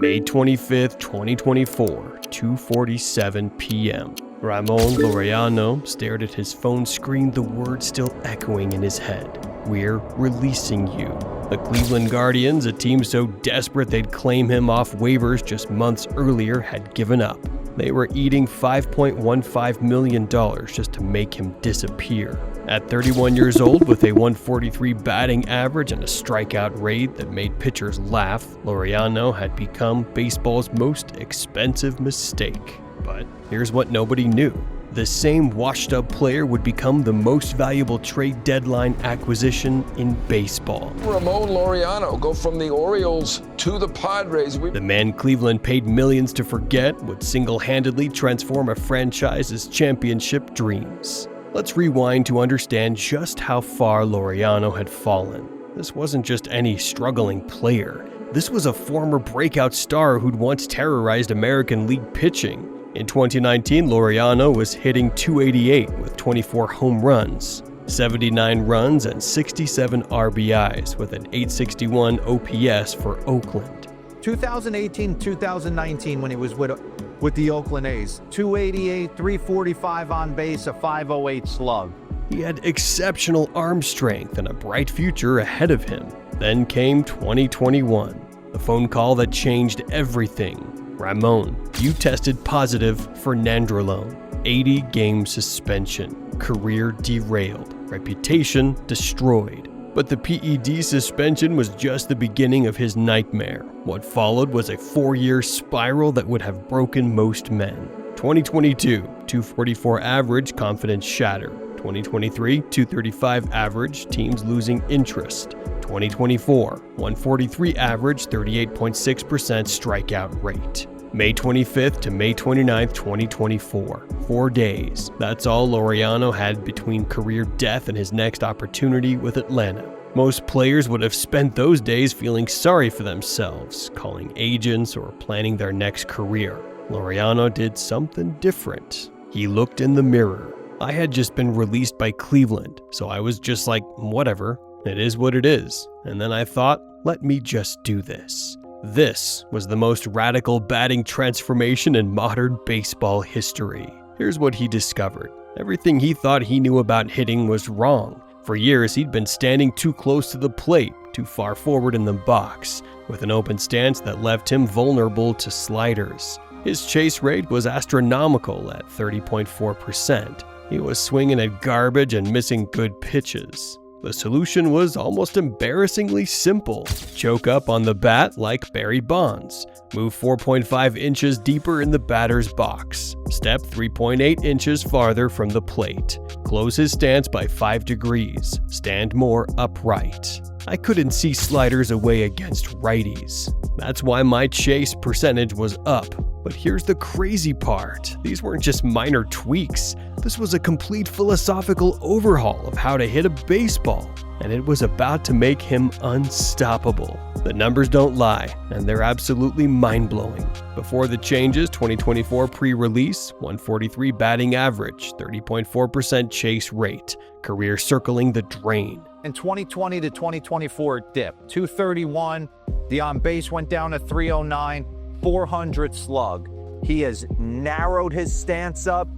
May 25th, 2024, 2:47 p.m. Ramón Laureano stared at his phone screen, the words still echoing in his head. "We're releasing you." The Cleveland Guardians, a team so desperate they'd claim him off waivers just months earlier, had given up. They were eating $5.15 million just to make him disappear. At 31 years old, with a 143 batting average and a strikeout rate that made pitchers laugh, Laureano had become baseball's most expensive mistake. But here's what nobody knew. The same washed-up player would become the most valuable trade deadline acquisition in baseball. Ramón Laureano go from the Orioles to the Padres. The man Cleveland paid millions to forget would single-handedly transform a franchise's championship dreams. Let's rewind to understand just how far Laureano had fallen. This wasn't just any struggling player. This was a former breakout star who'd once terrorized American League pitching. In 2019, Laureano was hitting .288 with 24 home runs, 79 runs, and 67 RBIs with an .861 OPS for Oakland. 2018-2019 when he was with the Oakland A's, .288, .345 on base, a .508 slug. He had exceptional arm strength and a bright future ahead of him. Then came 2021, the phone call that changed everything. Ramon, you tested positive for nandrolone. 80-game suspension. Career derailed. Reputation destroyed. But the PED suspension was just the beginning of his nightmare. What followed was a 4-year spiral that would have broken most men. 2022, .244 average, confidence shattered. 2023, .235 average, teams losing interest. 2024, .143 average, 38.6% strikeout rate. May 25th to May 29th, 2024. 4 days. That's all Laureano had between career death and his next opportunity with Atlanta. Most players would have spent those days feeling sorry for themselves, calling agents or planning their next career. Laureano did something different. He looked in the mirror. I had just been released by Cleveland, so I was just like, whatever, it is what it is. And then I thought, let me just do this. This was the most radical batting transformation in modern baseball history. Here's what he discovered. Everything he thought he knew about hitting was wrong. For years, he'd been standing too close to the plate, too far forward in the box, with an open stance that left him vulnerable to sliders. His chase rate was astronomical at 30.4%. He was swinging at garbage and missing good pitches. The solution was almost embarrassingly simple. Choke up on the bat like Barry Bonds. Move 4.5 inches deeper in the batter's box. Step 3.8 inches farther from the plate. Close his stance by 5 degrees. Stand more upright. I couldn't see sliders away against righties. That's why my chase percentage was up. But here's the crazy part. These weren't just minor tweaks. This was a complete philosophical overhaul of how to hit a baseball, and it was about to make him unstoppable. The numbers don't lie, and they're absolutely mind-blowing. Before the changes, 2024 pre-release, 143 batting average, 30.4% chase rate, career circling the drain. In 2020 to 2024, it dipped. 231, the on-base went down to 309, 400 slug. He has narrowed his stance up.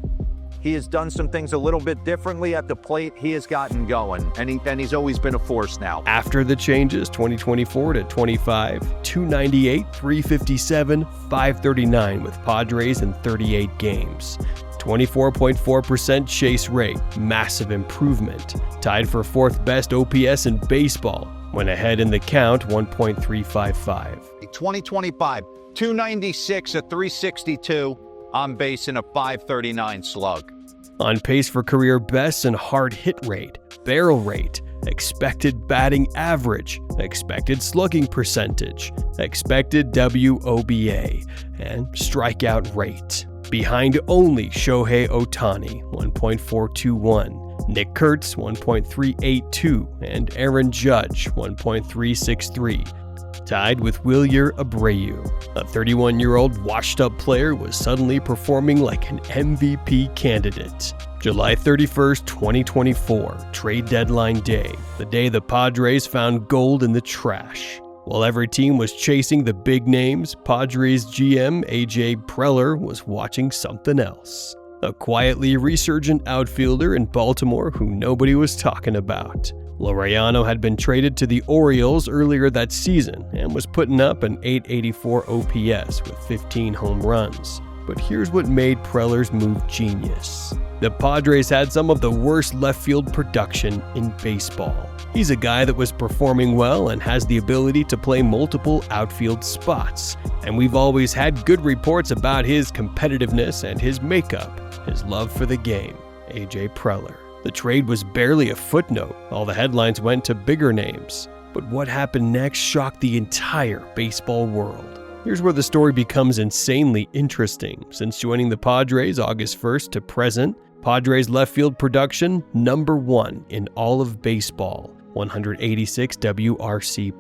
He has done some things a little bit differently at the plate. He has gotten going, and he's always been a force now. After the changes, 2024 to 25, 298, 357, 539 with Padres in 38 games. 24.4% chase rate, massive improvement. Tied for 4th best OPS in baseball. Went ahead in the count, 1.355. 2025, 296, a 362, on base in a 539 slug. On pace for career bests in hard hit rate, barrel rate, expected batting average, expected slugging percentage, expected WOBA, and strikeout rate. Behind only Shohei Ohtani, 1.421, Nick Kurtz, 1.382, and Aaron Judge, 1.363. Tied with Wilyer Abreu. A 31-year-old washed-up player was suddenly performing like an MVP candidate. July 31st, 2024, trade deadline day, the day the Padres found gold in the trash. While every team was chasing the big names, Padres GM A.J. Preller was watching something else. A quietly resurgent outfielder in Baltimore who nobody was talking about. Laureano had been traded to the Orioles earlier that season and was putting up an .884 OPS with 15 home runs. But here's what made Preller's move genius. The Padres had some of the worst left field production in baseball. He's a guy that was performing well and has the ability to play multiple outfield spots. And we've always had good reports about his competitiveness and his makeup, his love for the game. A.J. Preller. The trade was barely a footnote. All the headlines went to bigger names. But what happened next shocked the entire baseball world. Here's where the story becomes insanely interesting. Since joining the Padres August 1st to present, Padres left field production #1 in all of baseball, 186 WRC+.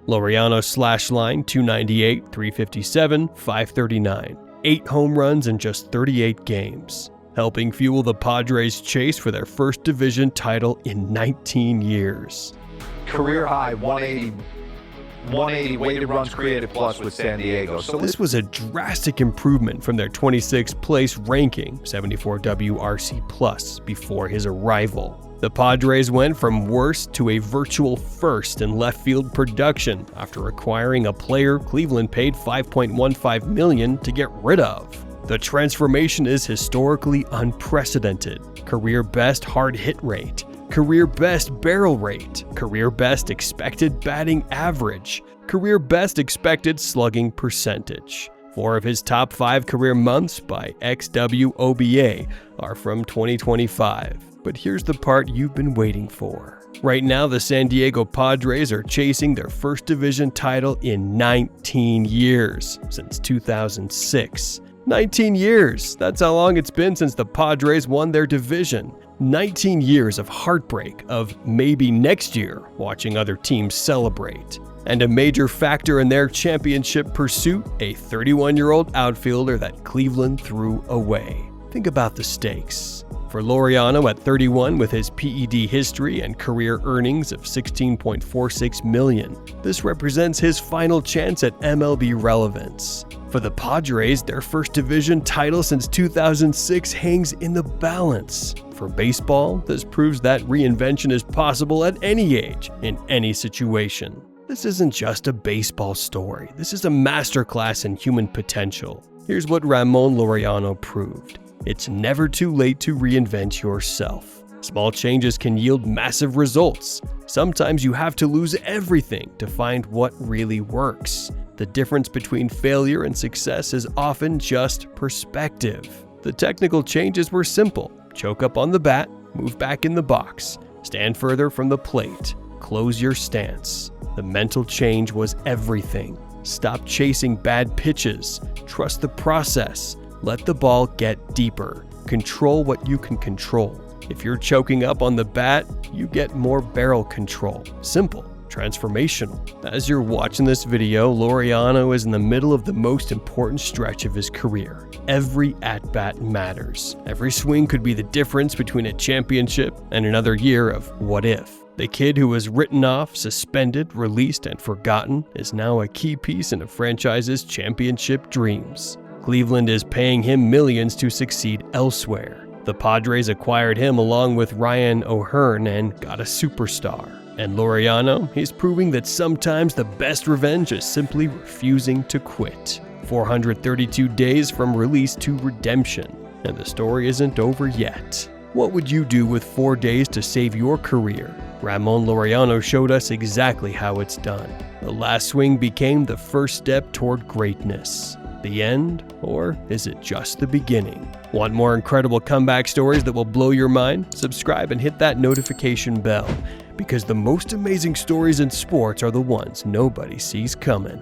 Laureano slash line 298, 357, 539. 8 home runs in just 38 games, helping fuel the Padres' chase for their first division title in 19 years. Career high 180 weighted runs created plus with San Diego. So this was a drastic improvement from their 26th place ranking, 74 WRC+, before his arrival. The Padres went from worst to a virtual first in left field production after acquiring a player Cleveland paid $5.15 million to get rid of. The transformation is historically unprecedented. Career best hard hit rate, career best barrel rate, career best expected batting average, career best expected slugging percentage. 4 of his top 5 career months by XWOBA are from 2025. But here's the part you've been waiting for. Right now, the San Diego Padres are chasing their first division title in 19 years, since 2006. 19 years! That's how long it's been since the Padres won their division. 19 years of heartbreak, of maybe next year watching other teams celebrate. And a major factor in their championship pursuit, a 31-year-old outfielder that Cleveland threw away. Think about the stakes. For Laureano at 31 with his PED history and career earnings of $16.46 million, this represents his final chance at MLB relevance. For the Padres, their first division title since 2006 hangs in the balance. For baseball, this proves that reinvention is possible at any age, in any situation. This isn't just a baseball story. This is a masterclass in human potential. Here's what Ramón Laureano proved. It's never too late to reinvent yourself. Small changes can yield massive results. Sometimes you have to lose everything to find what really works. The difference between failure and success is often just perspective. The technical changes were simple. Choke up on the bat, move back in the box, stand further from the plate, close your stance. The mental change was everything. Stop chasing bad pitches. Trust the process. Let the ball get deeper. Control what you can control. If you're choking up on the bat, you get more barrel control. Simple. Transformational. As you're watching this video, Laureano is in the middle of the most important stretch of his career. Every at-bat matters. Every swing could be the difference between a championship and another year of what if. The kid who was written off, suspended, released, and forgotten is now a key piece in a franchise's championship dreams. Cleveland is paying him millions to succeed elsewhere. The Padres acquired him along with Ryan O'Hearn and got a superstar. And Laureano, he's proving that sometimes the best revenge is simply refusing to quit. 432 days from release to redemption, and the story isn't over yet. What would you do with 4 days to save your career? Ramón Laureano showed us exactly how it's done. The last swing became the first step toward greatness. The end, or is it just the beginning? Want more incredible comeback stories that will blow your mind? Subscribe and hit that notification bell, because the most amazing stories in sports are the ones nobody sees coming.